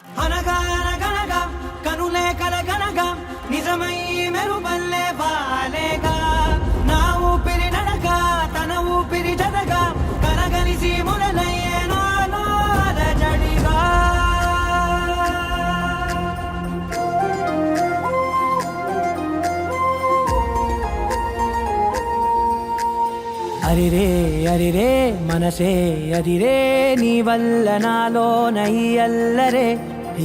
అనగా అనగనగా కనులే కలగనగా నిజమై మెరుపల్లే వాలేగా నా ఊపిరి నడగా తన ఊపిరి జదగా కనగలిసి మొదలయ్యే నాలో అలజడిగా అరిరే అరిరే మనసే అదిరే నీ వల్ల నాలో నై అల్లరే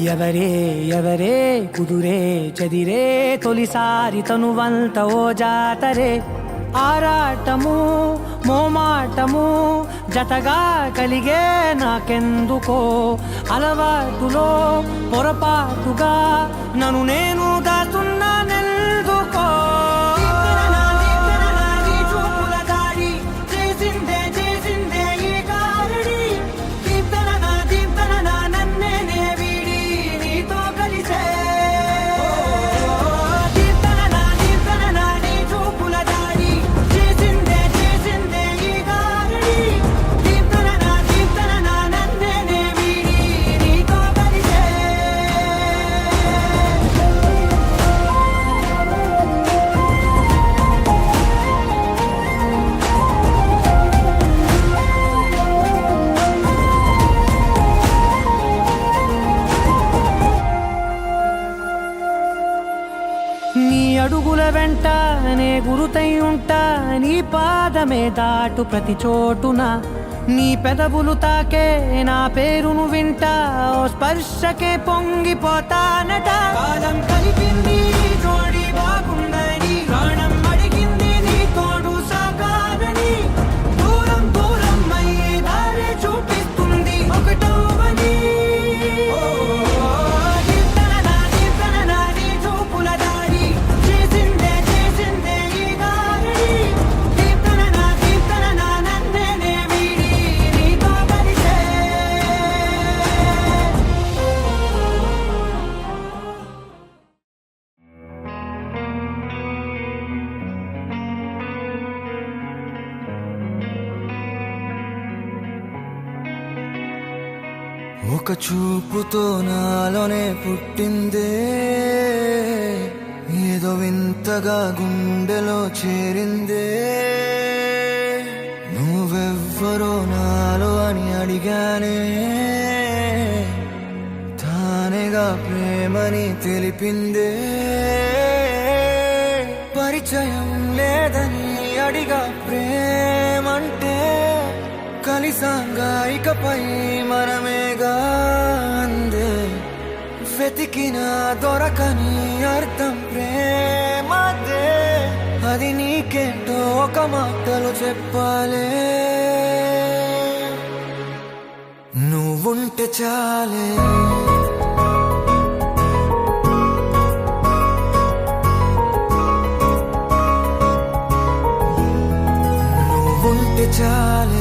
ఎవరే ఎవరే కుదురే చదిరే తొలిసారి తనువంత ఓ జాతరే ఆరాటము మోమాటము జతగా కలిగే నాకెందుకో అలవాటులో పొరపాటుగా నన్ను నేను దాచున్నానెందుకో నీ అడుగుల వెంట నే గురుతై ఉంటా నీ పాదమే దాటు ప్రతి చోటున నీ పెదవులు తాకే నా పేరును వింటా ఓ స్పర్శకే పొంగిపోతానట కాలం కలిపింది జోడి బాగుందని ప్రాణం అడిగింది నీ తోడు సాగాలని దూరం దూరం అయ్యే దారి చూపిస్తుంది ఒకటవని ఒక చూపుతో నాలోనే పుట్టిందే ఏదో వింతగా గుండెలో చేరిందే నువ్వెవ్వరో నాలో అని అడిగానే తానేగా ప్రేమని తెలిపిందే పరిచయం లేదని అడిగా ప్రేమంటే కలిసాంగా ఇకపై మనమేగా అందే వెతికిన దొరకని అర్థం ప్రేమదే అది నీకేంటో ఒక మాటలు చెప్పాలే నువ్వుంటే చాలే నువ్వుంటే చాలే